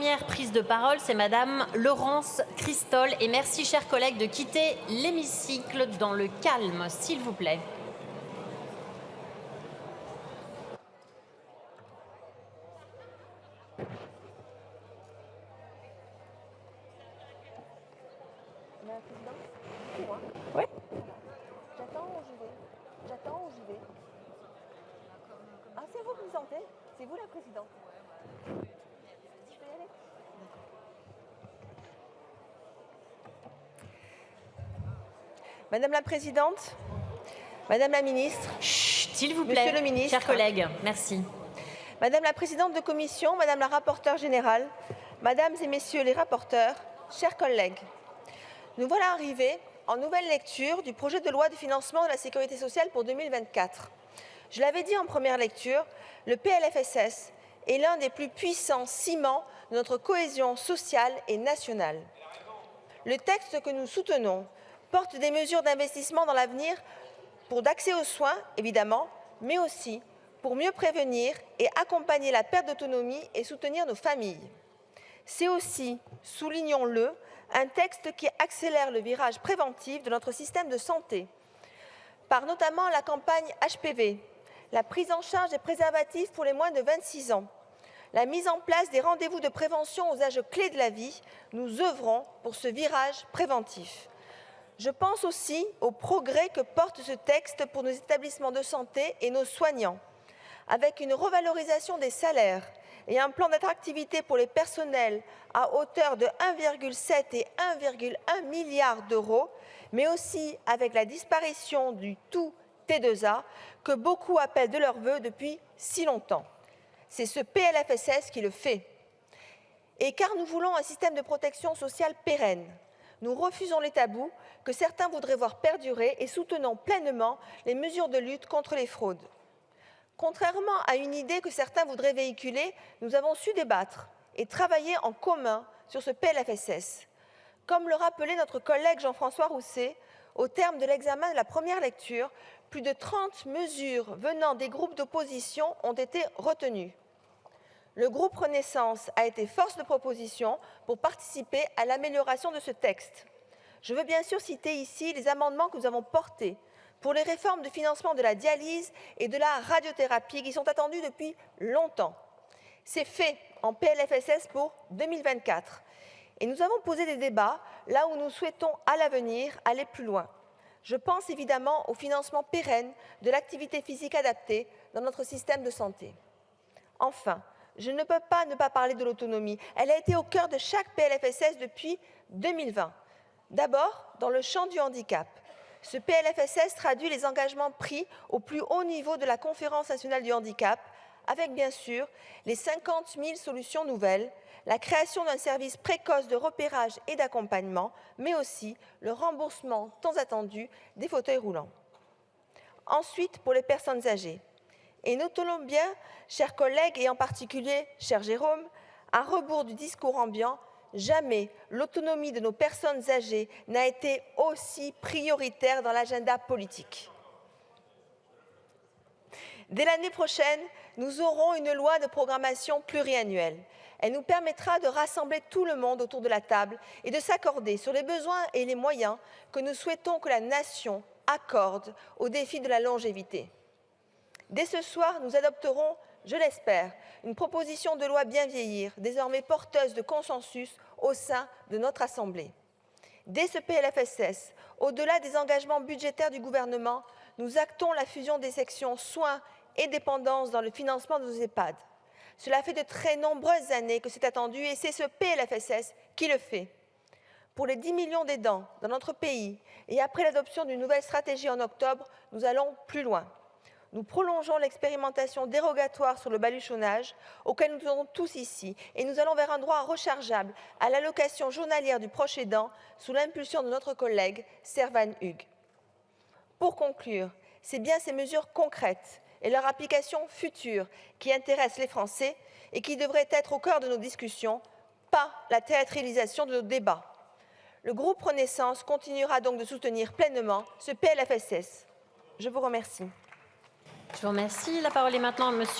première prise de parole, c'est Madame Laurence Cristol. Et merci, chers collègues, de quitter l'hémicycle dans le calme, s'il vous plaît. Oui. J'attends ou j'y vais? J'attends ou j'y vais? Ah, c'est vous qui me sentez? C'est vous la présidente? Je peux y aller? Madame la présidente, Madame la ministre, Chut, s'il vous plaît, Monsieur le ministre, chers collègues, merci. Madame la présidente de commission, Madame la rapporteure générale, Mesdames et Messieurs les rapporteurs, chers collègues, nous voilà arrivés en nouvelle lecture du projet de loi de financement de la sécurité sociale pour 2024. Je l'avais dit en première lecture, le PLFSS est l'un des plus puissants ciments de notre cohésion sociale et nationale. Le texte que nous soutenons porte des mesures d'investissement dans l'avenir pour d'accès aux soins, évidemment, mais aussi pour mieux prévenir et accompagner la perte d'autonomie et soutenir nos familles. C'est aussi, soulignons-le, un texte qui accélère le virage préventif de notre système de santé, par notamment la campagne HPV, la prise en charge des préservatifs pour les moins de 26 ans, la mise en place des rendez-vous de prévention aux âges clés de la vie. Nous œuvrons pour ce virage préventif. Je pense aussi aux progrès que porte ce texte pour nos établissements de santé et nos soignants, avec une revalorisation des salaires et un plan d'attractivité pour les personnels à hauteur de 1,7 et 1,1 milliard d'euros, mais aussi avec la disparition du tout T2A que beaucoup appellent de leur vœu depuis si longtemps. C'est ce PLFSS qui le fait. Et car nous voulons un système de protection sociale pérenne, nous refusons les tabous que certains voudraient voir perdurer et soutenons pleinement les mesures de lutte contre les fraudes. Contrairement à une idée que certains voudraient véhiculer, nous avons su débattre et travailler en commun sur ce PLFSS. Comme le rappelait notre collègue Jean-François Rousset, au terme de l'examen de la première lecture, plus de 30 mesures venant des groupes d'opposition ont été retenues. Le groupe Renaissance a été force de proposition pour participer à l'amélioration de ce texte. Je veux bien sûr citer ici les amendements que nous avons portés pour les réformes de financement de la dialyse et de la radiothérapie qui sont attendues depuis longtemps. C'est fait en PLFSS pour 2024. Et nous avons posé des débats là où nous souhaitons à l'avenir aller plus loin. Je pense évidemment au financement pérenne de l'activité physique adaptée dans notre système de santé. Enfin, je ne peux pas ne pas parler de l'autonomie. Elle a été au cœur de chaque PLFSS depuis 2020. D'abord, dans le champ du handicap. Ce PLFSS traduit les engagements pris au plus haut niveau de la Conférence nationale du handicap, avec bien sûr les 50 000 solutions nouvelles, la création d'un service précoce de repérage et d'accompagnement, mais aussi le remboursement tant attendu des fauteuils roulants. Ensuite, pour les personnes âgées. Et notons-le bien, chers collègues, et en particulier, cher Jérôme, à rebours du discours ambiant, jamais l'autonomie de nos personnes âgées n'a été aussi prioritaire dans l'agenda politique. Dès l'année prochaine, nous aurons une loi de programmation pluriannuelle. Elle nous permettra de rassembler tout le monde autour de la table et de s'accorder sur les besoins et les moyens que nous souhaitons que la nation accorde au défi de la longévité. Dès ce soir, nous adopterons, je l'espère, une proposition de loi bien vieillir, désormais porteuse de consensus au sein de notre Assemblée. Dès ce PLFSS, au-delà des engagements budgétaires du gouvernement, nous actons la fusion des sections soins et dépendance dans le financement de nos EHPAD. Cela fait de très nombreuses années que c'est attendu et c'est ce PLFSS qui le fait. Pour les 10 millions d'aidants dans notre pays et après l'adoption d'une nouvelle stratégie en octobre, nous allons plus loin. Nous prolongeons l'expérimentation dérogatoire sur le baluchonnage, auquel nous tenons tous ici, et nous allons vers un droit rechargeable à l'allocation journalière du proche aidant sous l'impulsion de notre collègue Servan Hugues. Pour conclure, c'est bien ces mesures concrètes et leur application future qui intéressent les Français et qui devraient être au cœur de nos discussions, pas la théâtralisation de nos débats. Le groupe Renaissance continuera donc de soutenir pleinement ce PLFSS. Je vous remercie. Je vous remercie. La parole est maintenant à Monsieur